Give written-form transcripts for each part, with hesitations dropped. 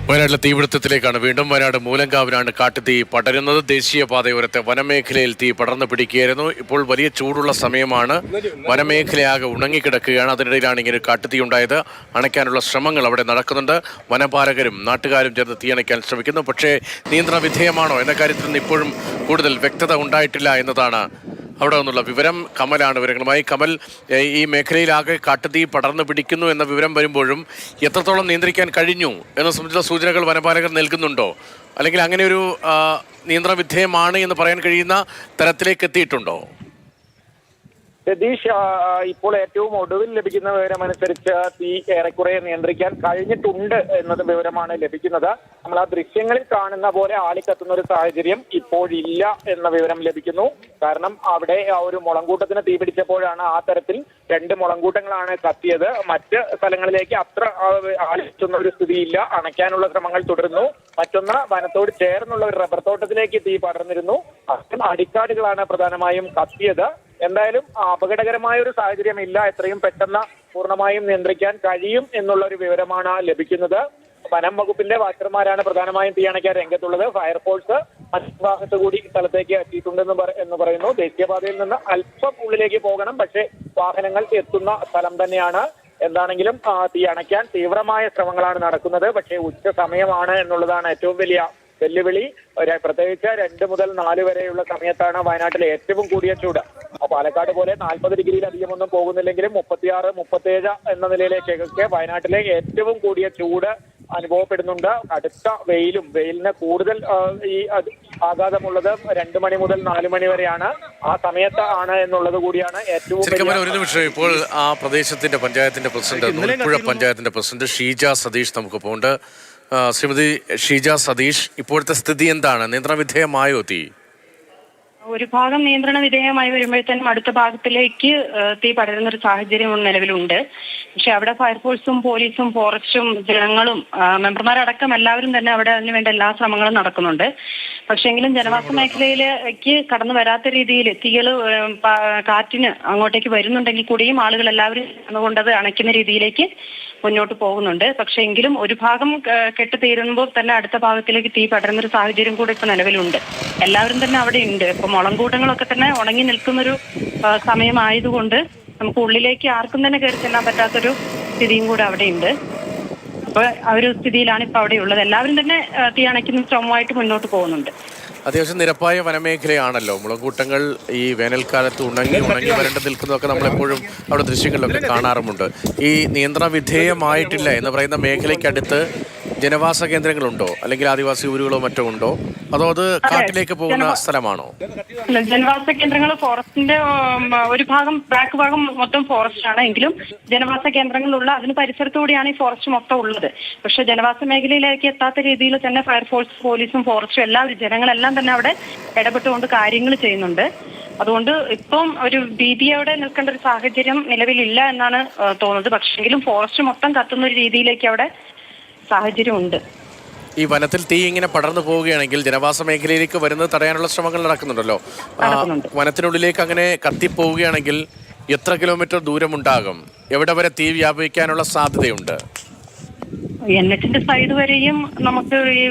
വയനാട്ടിലെ തീപിടുത്തത്തിലേക്കാണ് വീണ്ടും. വയനാട് മൂലങ്കാവിലാണ് കാട്ടുതീ പടരുന്നത്. ദേശീയപാതയോരത്തെ വനമേഖലയിൽ തീ പടർന്നു പിടിക്കുകയായിരുന്നു. ഇപ്പോൾ വലിയ ചൂടുള്ള സമയമാണ്. വനമേഖലയാകെ ഉണങ്ങിക്കിടക്കുകയാണ്. അതിനിടയിലാണ് ഇങ്ങനെ കാട്ടുതീ ഉണ്ടായത്. അണയ്ക്കാനുള്ള ശ്രമങ്ങൾ അവിടെ നടക്കുന്നുണ്ട്. വനപാലകരും നാട്ടുകാരും ചേർന്ന് തീ അണയ്ക്കാൻ ശ്രമിക്കുന്നു. പക്ഷേ നിയന്ത്രണ വിധേയമാണോ എന്ന കാര്യത്തിൽ നിന്ന് ഇപ്പോഴും കൂടുതൽ വ്യക്തത ഉണ്ടായിട്ടില്ല എന്നതാണ് അവിടെ നിന്നുള്ള വിവരം. കമലാണ് വിവരങ്ങളുമായി. കമൽ, ഈ മേഖലയിലാകെ കാട്ടുതീ പടർന്നു പിടിക്കുന്നു എന്ന വിവരം വരുമ്പോഴും എത്രത്തോളം നിയന്ത്രിക്കാൻ കഴിഞ്ഞു എന്ന സംബന്ധിച്ച സൂചനകൾ വനപാലകർ നൽകുന്നുണ്ടോ? അല്ലെങ്കിൽ അങ്ങനെ ഒരു നിയന്ത്രണ വിധേയമാണ് എന്ന് പറയാൻ കഴിയുന്ന തരത്തിലേക്ക് എത്തിയിട്ടുണ്ടോ? രതീഷ്, ഇപ്പോൾ ഏറ്റവും ഒടുവിൽ ലഭിക്കുന്ന വിവരമനുസരിച്ച് തീ ഏറെക്കുറെ നിയന്ത്രിക്കാൻ കഴിഞ്ഞിട്ടുണ്ട് എന്നത് വിവരമാണ് ലഭിക്കുന്നത്. നമ്മൾ ആ ദൃശ്യങ്ങളിൽ കാണുന്ന പോലെ ആളിക്കത്തുന്ന ഒരു സാഹചര്യം ഇപ്പോഴില്ല എന്ന വിവരം ലഭിക്കുന്നു. കാരണം അവിടെ ഒരു മുളങ്കൂട്ടത്തിന് തീ പിടിച്ചപ്പോഴാണ് ആ തരത്തിൽ 2 മുളങ്കൂട്ടങ്ങളാണ് കത്തിയത്. മറ്റ് സ്ഥലങ്ങളിലേക്ക് അത്ര ആളിക്കത്തുന്ന ഒരു സ്ഥിതിയില്ല. അണയ്ക്കാനുള്ള ശ്രമങ്ങൾ തുടരുന്നു. മറ്റൊന്ന്, വനത്തോട് ചേർന്നുള്ള ഒരു റബ്ബർ തോട്ടത്തിലേക്ക് തീ പടർന്നിരുന്നു. അത്തരം അടിക്കാടുകളാണ് പ്രധാനമായും കത്തിയത്. എന്തായാലും അപകടകരമായ ഒരു സാഹചര്യമില്ല. എത്രയും പെട്ടെന്ന് പൂർണ്ണമായും നിയന്ത്രിക്കാൻ കഴിയും എന്നുള്ള ഒരു വിവരമാണ് ലഭിക്കുന്നത്. വനം വകുപ്പിന്റെ വാച്ചർമാരാണ് പ്രധാനമായും തീയണയ്ക്കാൻ രംഗത്തുള്ളത്. ഫയർഫോഴ്സ് മറ്റു ഭാഗത്ത് കൂടി സ്ഥലത്തേക്ക് എത്തിയിട്ടുണ്ടെന്ന് പറയുന്നു. ദേശീയപാതയിൽ നിന്ന് അല്പം ഉള്ളിലേക്ക് പോകണം, പക്ഷേ വാഹനങ്ങൾ എത്തുന്ന സ്ഥലം തന്നെയാണ്. എന്താണെങ്കിലും തീ അണയ്ക്കാൻ തീവ്രമായ ശ്രമങ്ങളാണ് നടക്കുന്നത്. പക്ഷേ ഉച്ച സമയമാണ് എന്നുള്ളതാണ് ഏറ്റവും വലിയ വെല്ലുവിളി. പ്രത്യേകിച്ച് 2 മുതൽ 4 വരെയുള്ള സമയത്താണ് വയനാട്ടിലെ ഏറ്റവും കൂടിയ ചൂട്. പാലക്കാട് പോലെ 40 ഡിഗ്രിയിലധികം ഒന്നും പോകുന്നില്ലെങ്കിലും 36, 37 എന്ന നിലയിലേക്കൊക്കെ വയനാട്ടിലെ ഏറ്റവും കൂടിയ ചൂട് അനുഭവപ്പെടുന്നുണ്ട്. അടുത്ത വെയിലിന് കൂടുതൽ ഈ ആഘാതമുള്ളത് 2 മണി മുതൽ 4 മണി വരെയാണ്. ആ സമയത്ത് ആണ് എന്നുള്ളത് കൂടിയാണ് ഏറ്റവും. ഒരു നിമിഷം, ഇപ്പോൾ ആ പ്രദേശത്തിന്റെ പഞ്ചായത്തിന്റെ പ്രസിഡന്റ്, പഞ്ചായത്തിന്റെ പ്രസിഡന്റ് ഷീജ സതീഷ് നമുക്കിപ്പോൾ ഉണ്ട്. ശ്രീമതി ഷീജ സതീഷ്, ഇപ്പോഴത്തെ സ്ഥിതി എന്താണ്? നിയന്ത്രണ വിധേയമായോ തീ? ഒരു ഭാഗം നിയന്ത്രണ വിധേയമായി വരുമ്പോഴത്തേനും അടുത്ത ഭാഗത്തിലേക്ക് തീ പടരുന്ന ഒരു സാഹചര്യം നിലവിലുണ്ട്. പക്ഷെ അവിടെ ഫയർഫോഴ്സും പോലീസും ഫോറസ്റ്റും ജനങ്ങളും മെമ്പർമാരടക്കം എല്ലാവരും തന്നെ അവിടെ അതിനുവേണ്ട എല്ലാ ശ്രമങ്ങളും നടക്കുന്നുണ്ട്. പക്ഷെങ്കിലും ജനവാസ മേഖലയിലേക്ക് കടന്നു വരാത്ത രീതിയിൽ തീകൾ കാറ്റിന് അങ്ങോട്ടേക്ക് വരുന്നുണ്ടെങ്കിൽ കൂടിയും ആളുകൾ എല്ലാവരും അതുകൊണ്ടത് അണയ്ക്കുന്ന രീതിയിലേക്ക് മുന്നോട്ട് പോകുന്നുണ്ട്. പക്ഷെ എങ്കിലും ഒരു ഭാഗം കെട്ട് തീരുമ്പോൾ തന്നെ അടുത്ത ഭാഗത്തിലേക്ക് തീ പടരുന്നൊരു സാഹചര്യം കൂടെ ഇപ്പൊ നിലവിലുണ്ട്. എല്ലാവരും തന്നെ അവിടെ ഉണ്ട്. ഇപ്പൊ മുളങ്കൂട്ടങ്ങളൊക്കെ തന്നെ ഉണങ്ങി നിൽക്കുന്നൊരു സമയമായതുകൊണ്ട് നമുക്ക് ഉള്ളിലേക്ക് ആർക്കും തന്നെ കയറി ചെല്ലാൻ പറ്റാത്തൊരു സ്ഥിതിയും കൂടെ അവിടെ ഉണ്ട്. അപ്പൊ ആ ഒരു സ്ഥിതിയിലാണ് ഇപ്പൊ അവിടെ ഉള്ളത്. എല്ലാവരും തന്നെ തീ അണയ്ക്കുന്ന ശ്രമമായിട്ട് മുന്നോട്ട് പോകുന്നുണ്ട്. അത്യാവശ്യം നിരപ്പായ വനമേഖലയാണല്ലോ. മുളങ്കൂട്ടങ്ങൾ ഈ വേനൽക്കാലത്ത് ഉണങ്ങി വരണ്ട് നിൽക്കുന്നതൊക്കെ നമ്മളെപ്പോഴും അവിടെ ദൃശ്യങ്ങളിലൊക്കെ കാണാറുമുണ്ട്. ഈ നിയന്ത്രണ വിധേയമായിട്ടില്ല എന്ന് പറയുന്ന മേഖലയ്ക്കടുത്ത് ജനവാസ കേന്ദ്രങ്ങളുണ്ടോ, അല്ലെങ്കിൽ ആദിവാസി ഊരുകളോ മറ്റോ ഉണ്ടോ, അതോ അത് കാട്ടിലേക്ക് പോകുന്ന സ്ഥലമാണോ? ജനവാസ കേന്ദ്രങ്ങൾ ഫോറസ്റ്റിന്റെ ഒരു ഭാഗം, ബാക്ക് ഭാഗം മൊത്തം ഫോറസ്റ്റ് ആണ്. എങ്കിലും ജനവാസ കേന്ദ്രങ്ങളുള്ള അതിന് പരിസരത്തുകൂടിയാണ് ഈ ഫോറസ്റ്റ് മൊത്തം ഉള്ളത്. പക്ഷെ ജനവാസ മേഖലയിലേക്ക് എത്താത്ത രീതിയിൽ തന്നെ ഫയർഫോഴ്സ്, പോലീസും ഫോറസ്റ്റും എല്ലാവരും ജനങ്ങളെല്ലാം തന്നെ അവിടെ ഇടപെട്ടുകൊണ്ട് കാര്യങ്ങൾ ചെയ്യുന്നുണ്ട്. അതുകൊണ്ട് ഇപ്പം ഒരു ഭീതിയോടെ നിൽക്കേണ്ട ഒരു സാഹചര്യം നിലവിലില്ല എന്നാണ് തോന്നുന്നത്. പക്ഷെങ്കിലും ഫോറസ്റ്റ് മൊത്തം കത്തുന്ന ഒരു രീതിയിലേക്ക് അവിടെ സാഹചര്യമുണ്ട്. ഈ വനത്തിൽ തീ ഇങ്ങനെ പടർന്നു പോവുകയാണെങ്കിൽ ജനവാസ മേഖലയിലേക്ക് വരുന്നത് തടയാനുള്ള ശ്രമങ്ങൾ നടക്കുന്നുണ്ടല്ലോ. വനത്തിനുള്ളിലേക്ക് അങ്ങനെ കത്തിപ്പോവുകയാണെങ്കിൽ എത്ര കിലോമീറ്റർ ദൂരമുണ്ടാകും? എവിടെ വരെ തീ വ്യാപിക്കാനുള്ള സാധ്യതയുണ്ട്? NH സൈഡ് വരെയും നമുക്ക് ഈ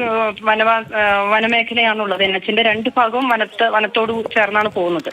വനമേഖലയാണുള്ളത്. NH 2 ഭാഗവും വനത്തോട് ചേർന്നാണ് പോകുന്നത്.